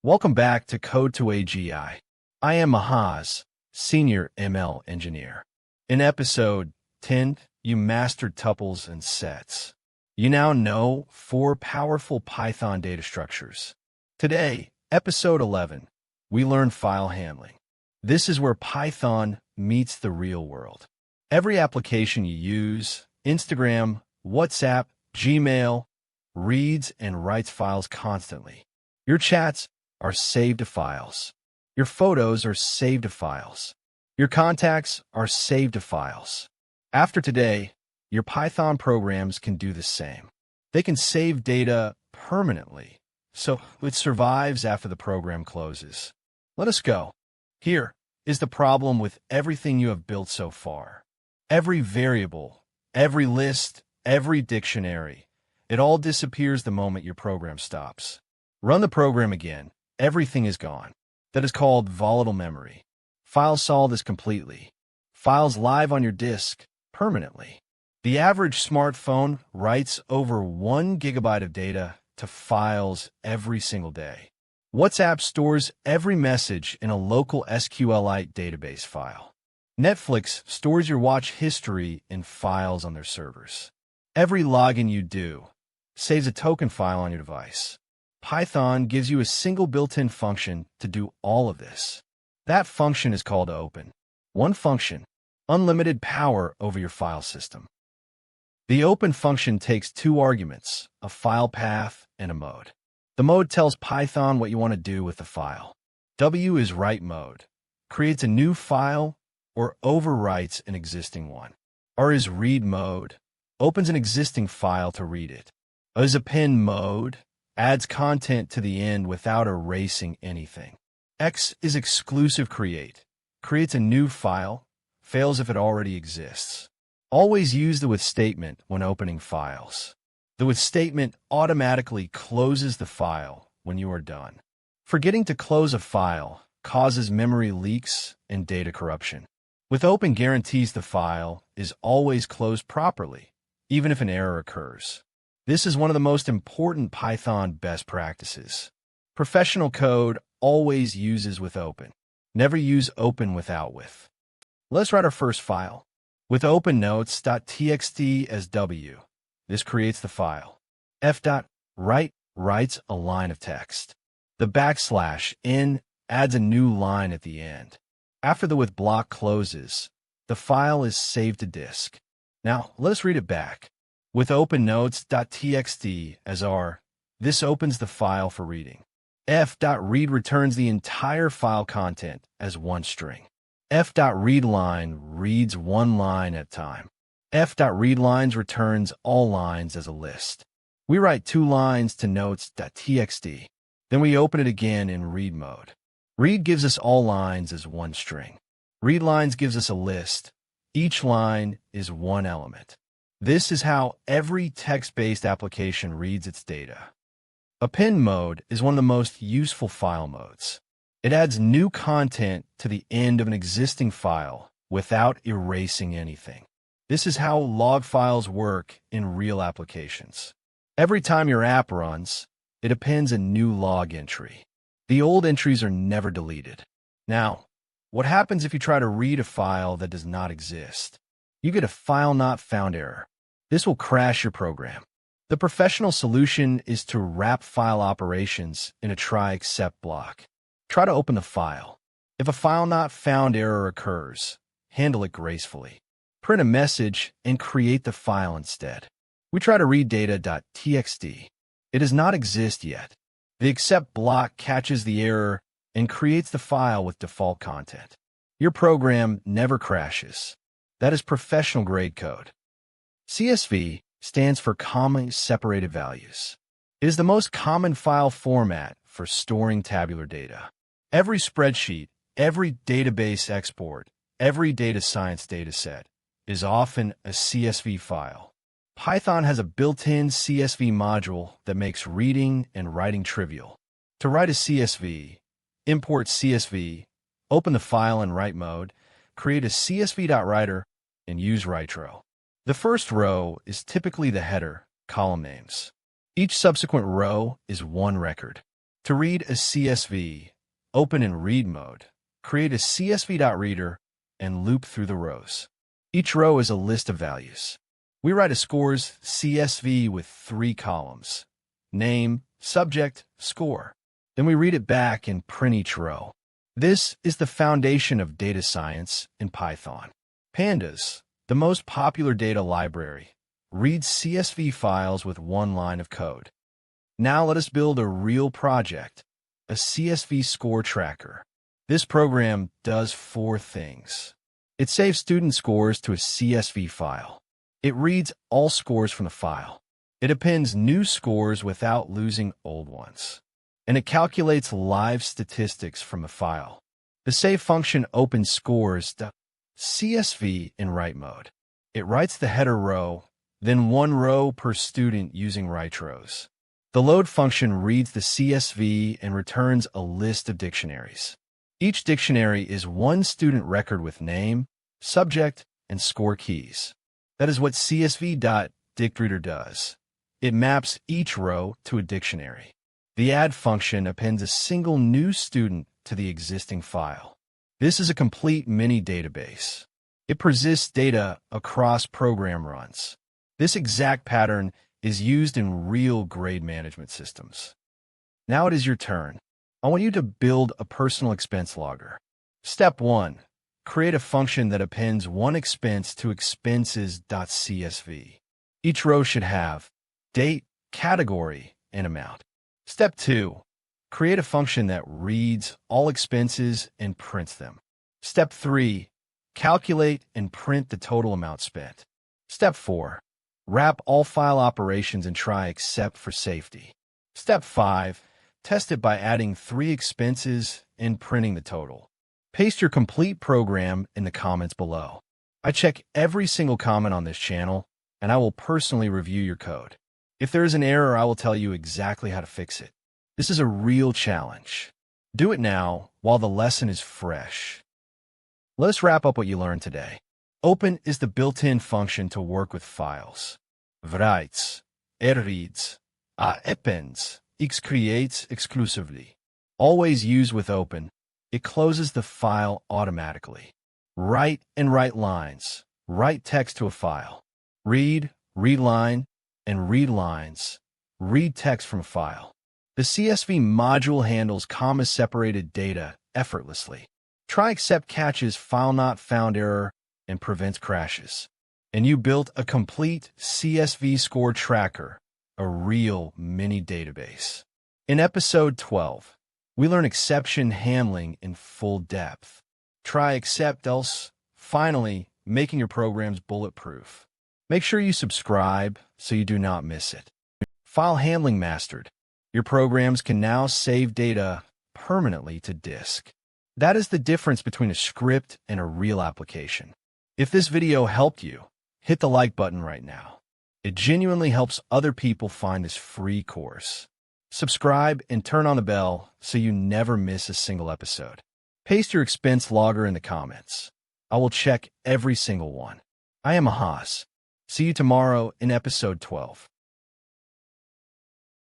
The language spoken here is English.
Welcome back to CodeToAGI. I am Mahaz, Senior ML Engineer. In episode 10, you mastered tuples and sets. You now know 4 powerful Python data structures. Today, episode 11, we learn file handling. This is where Python meets the real world. Every application you use, Instagram, WhatsApp, Gmail, reads and writes files constantly. Your chats are saved to files. Your photos are saved to files. Your contacts are saved to files. After today, your Python programs can do the same. They can save data permanently, so it survives after the program closes. Let us go. Here is the problem with everything you have built so far. Every variable, every list, every dictionary, it all disappears the moment your program stops. Run the program again. Everything is gone. That is called volatile memory. File solve is completely. Files live on your disk permanently. The average smartphone writes over 1 gigabyte of data to files every single day. WhatsApp stores every message in a local SQLite database file. Netflix stores your watch history in files on their servers. Every login you do saves a token file on your device. Python gives you a single built-in function to do all of this. That function is called open. One function, unlimited power over your file system. The open function takes 2 arguments, a file path and a mode. The mode tells Python what you want to do with the file. W is write mode, creates a new file or overwrites an existing one. R is read mode, opens an existing file to read it. A is append mode, adds content to the end without erasing anything. X is exclusive create, creates a new file, fails if it already exists. Always use the with statement when opening files. The with statement automatically closes the file when you are done. Forgetting to close a file causes memory leaks and data corruption. With open guarantees the file is always closed properly, even if an error occurs. This is one of the most important Python best practices. Professional code always uses with open. Never use open without with. Let's write our first file. With open notes.txt as W. This creates the file. F.write writes a line of text. The \n adds a new line at the end. After the with block closes, the file is saved to disk. Now, let us read it back. With open notes.txt as R, this opens the file for reading. F.read returns the entire file content as one string. F.readline reads one line at a time. F.readlines returns all lines as a list. We write 2 lines to notes.txt. Then we open it again in read mode. Read gives us all lines as one string. Readlines gives us a list. Each line is one element. This is how every text-based application reads its data. Append mode is one of the most useful file modes. It adds new content to the end of an existing file without erasing anything. This is how log files work in real applications. Every time your app runs, it appends a new log entry. The old entries are never deleted. Now, what happens if you try to read a file that does not exist? You get a file not found error. This will crash your program. The professional solution is to wrap file operations in a try except block. Try to open the file. If a file not found error occurs, handle it gracefully. Print a message and create the file instead. We try to read data.txt. It does not exist yet. The except block catches the error and creates the file with default content. Your program never crashes. That is professional grade code. CSV stands for comma separated values. It is the most common file format for storing tabular data. Every spreadsheet, every database export, every data science dataset is often a CSV file. Python has a built-in CSV module that makes reading and writing trivial. To write a CSV, import CSV, open the file in write mode, create a CSV.writer, and use write_row. The first row is typically the header, column names. Each subsequent row is one record. To read a CSV, open in read mode, create a CSV.reader, and loop through the rows. Each row is a list of values. We write a scores CSV with 3 columns: name, subject, score. Then we read it back and print each row. This is the foundation of data science in Python. Pandas, the most popular data library, reads CSV files with 1 line of code. Now let us build a real project, a CSV score tracker. This program does 4 things. It saves student scores to a CSV file. It reads all scores from the file. It appends new scores without losing old ones. And it calculates live statistics from the file. The save function opens scores.csv in write mode. It writes the header row, then 1 row per student using write rows. The load function reads the CSV and returns a list of dictionaries. Each dictionary is 1 student record with name, subject, and score keys. That is what CSV.dictReader does. It maps each row to a dictionary. The add function appends a single new student to the existing file. This is a complete mini database. It persists data across program runs. This exact pattern is used in real grade management systems. Now it is your turn. I want you to build a personal expense logger. Step 1. Create a function that appends 1 expense to expenses.csv. Each row should have date, category, and amount. Step 2. Create a function that reads all expenses and prints them. Step 3. Calculate and print the total amount spent. Step 4. Wrap all file operations and try except for safety. Step 5. Test it by adding 3 expenses and printing the total. Paste your complete program in the comments below. I check every single comment on this channel, and I will personally review your code. If there is an error, I will tell you exactly how to fix it. This is a real challenge. Do it now while the lesson is fresh. Let us wrap up what you learned today. Open is the built-in function to work with files. Writes, reads, appends, creates exclusively. Always use with open. It closes the file automatically. Write and write lines. Write text to a file. Read, readline, and read lines. Read text from a file. The CSV module handles comma-separated data effortlessly. Try except catches file not found error and prevents crashes. And you built a complete CSV score tracker, a real mini database. In episode 12, we learn exception handling in full depth. Try except else, finally making your programs bulletproof. Make sure you subscribe so you do not miss it. File handling mastered. Your programs can now save data permanently to disk. That is the difference between a script and a real application. If this video helped you, hit the like button right now. It genuinely helps other people find this free course. Subscribe and turn on the bell so you never miss a single episode. Paste your expense logger in the comments. I will check every single one. I am Ahaz. See you tomorrow in episode 12.